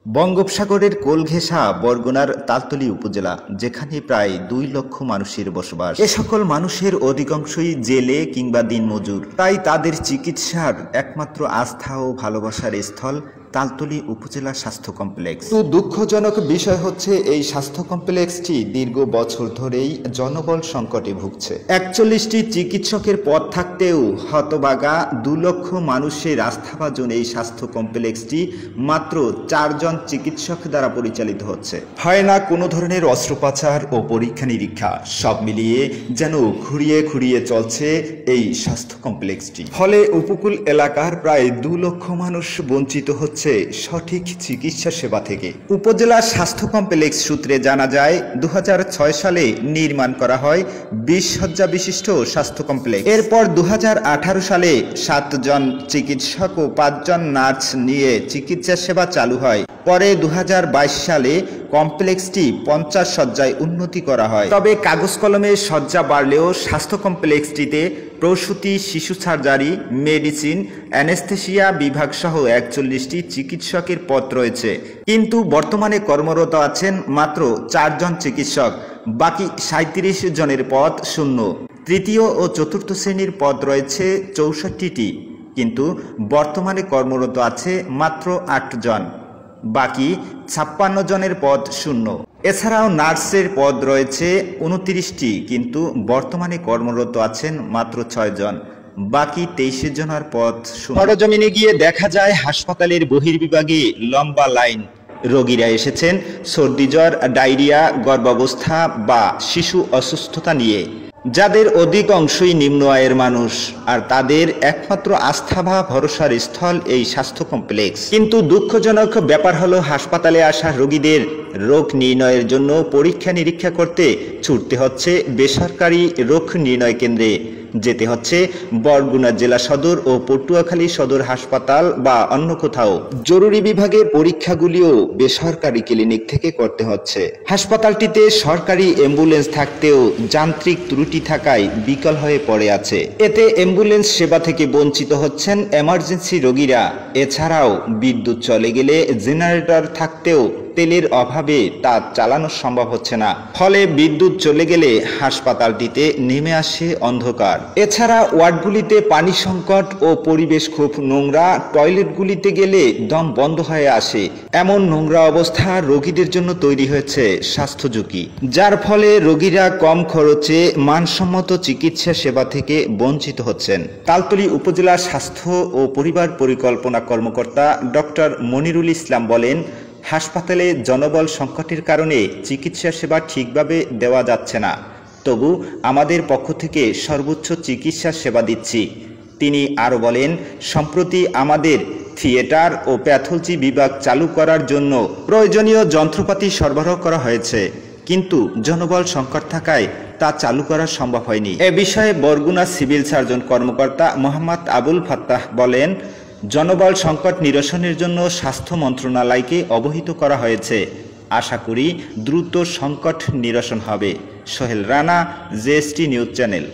বঙ্গোপসাগরের কোল ঘেঁষা বরগুনার তালতলী উপজেলা, যেখানে প্রায় 2 লক্ষ মানুষের বসবাস। এ সকল মানুষের অধিকাংশই জেলে কিংবা দিনমজুর। তাই তাদের চিকিৎসার একমাত্র আস্থা ও ভালোবাসার স্থল তালতলী উপজেলা স্বাস্থ্য কমপ্লেক্স। তো দুঃখজনক বিষয় হচ্ছে এই স্বাস্থ্য কমপ্লেক্সটি দীর্ঘ বছর ধরেই জনবল সংকটে ভুগছে। 41টি চিকিৎসকের পদ থাকতেও হতবাগা 2 লক্ষ মানুষের আস্থাভাজন এই স্বাস্থ্য কমপ্লেক্সটি মাত্র 4 জন চিকিৎসক দ্বারা পরিচালিত হচ্ছে। হয় না কোনো ধরনের অস্ত্রোপচার ও পরীক্ষা নিরীক্ষা, সব মিলিয়ে যেন খুঁড়িয়ে খুঁড়িয়ে চলছে এই স্বাস্থ্য কমপ্লেক্সটি। ফলে উপকূল এলাকার প্রায় 2 লক্ষ মানুষ বঞ্চিত হচ্ছে সঠিক চিকিৎসা সেবা থেকে। উপজেলা স্বাস্থ্য কমপ্লেক্স সূত্রে জানা যায়, 2006 সালে নির্মাণ করা হয় 20 শয্যা বিশিষ্ট স্বাস্থ্য কমপ্লেক্স। এরপর 2018 সালে 7 জন চিকিৎসক ও 5 জন নার্স নিয়ে চিকিৎসা সেবা চালু হয়। পরে 2022 সালে কমপ্লেক্সটি 50 শয্যায় উন্নতি করা হয়। তবে কাগজ কলমে শয্যা বাড়লেও স্বাস্থ্য কমপ্লেক্সটিতে প্রসূতি, শিশু সার্জারি, মেডিসিন, অ্যানেস্থেসিয়া বিভাগ সহ 41টি চিকিৎসকের পদ রয়েছে। কিন্তু বর্তমানে কর্মরত আছেন মাত্র 4 জন চিকিৎসক, বাকি 37 জনের পদ শূন্য। তৃতীয় ও চতুর্থ শ্রেণীর পদ রয়েছে 64টি, কিন্তু বর্তমানে কর্মরত আছে মাত্র 8 জন, বাকি 56 জনের পদ শূন্য। এছাড়াও নার্সের পদ রয়েছে 29টি, কিন্তু বর্তমানে কর্মরত আছেন মাত্র 6 জন, বাকি 23 জনের পদ শূন্য। সরজমিনে গিয়ে দেখা যায় হাসপাতালের বহির্বিভাগে লম্বা লাইন। রোগীরা এসেছেন সর্দি জ্বর, ডায়রিয়া, গর্ভাবস্থা বা শিশু অসুস্থতা নিয়ে, যাদের অধিকাংশই নিম্ন আয়ের মানুষ, আর তাদের একমাত্র আস্থা বা ভরসার স্থল এই স্বাস্থ্য কমপ্লেক্স। কিন্তু দুঃখজনক ব্যাপার হলো, হাসপাতালে আসা রোগীদের রোগ নির্ণয়ের জন্য পরীক্ষা নিরীক্ষা করতে ছুটতে হচ্ছে বেসরকারি রোগ নির্ণয় কেন্দ্রে, যেতে হচ্ছে বরগুনা জেলা সদর ও পটুয়াখালী সদর হাসপাতাল বা অন্য কোথাও। জরুরি বিভাগের পরীক্ষাগুলিও বেসরকারি ক্লিনিক থেকে করতে হচ্ছে। হাসপাতালটিতে সরকারি অ্যাম্বুলেন্স থাকতেও যান্ত্রিক ত্রুটি থাকায় বিকল হয়ে পড়ে আছে। এতে অ্যাম্বুলেন্স সেবা থেকে বঞ্চিত হচ্ছেন এমার্জেন্সি রোগীরা। এছাড়াও বিদ্যুৎ চলে গেলে জেনারেটর থাকতেও তেলের অভাবে তা চালানো সম্ভব হচ্ছে না। ফলে বিদ্যুৎ চলে গেলে হাসপাতালটিতে নেমে আসে অন্ধকার। এছাড়া ওয়ার্ডগুলিতে পানি সংকট ও পরিবেশ খুব নোংরা। টয়লেটগুলিতে গেলে দম বন্ধ হয়ে আসে। এমন নোংরা অবস্থা রোগীদের জন্য তৈরি হয়েছে স্বাস্থ্য ঝুঁকি, যার ফলে রোগীরা কম খরচে মানসম্মত চিকিৎসা সেবা থেকে বঞ্চিত হচ্ছেন। তালতলী উপজেলা স্বাস্থ্য ও পরিবার পরিকল্পনা কর্মকর্তা ডক্টর মনিরুল ইসলাম বলেন, হাসপাতালে জনবল সংকটের কারণে চিকিৎসা সেবা ঠিকভাবে দেওয়া যাচ্ছে না, তবু আমাদের পক্ষ থেকে সর্বোচ্চ চিকিৎসা সেবা দিচ্ছি। তিনি আরও বলেন, সম্প্রতি আমাদের থিয়েটার ও প্যাথোলজি বিভাগ চালু করার জন্য প্রয়োজনীয় যন্ত্রপাতি সরবরাহ করা হয়েছে, কিন্তু জনবল সংকট থাকায় তা চালু করা সম্ভব হয়নি। এ বিষয়ে বরগুনা সিভিল সার্জন কর্মকর্তা মোহাম্মদ আবুল ফাত্তাহ বলেন, জনবল সংকট নিরসনের জন্য স্বাস্থ্য মন্ত্রণালয়কে অবহিত করা হয়েছে। আশা করি দ্রুত সংকট নিরসন হবে। Sohel Rana, JST news channel.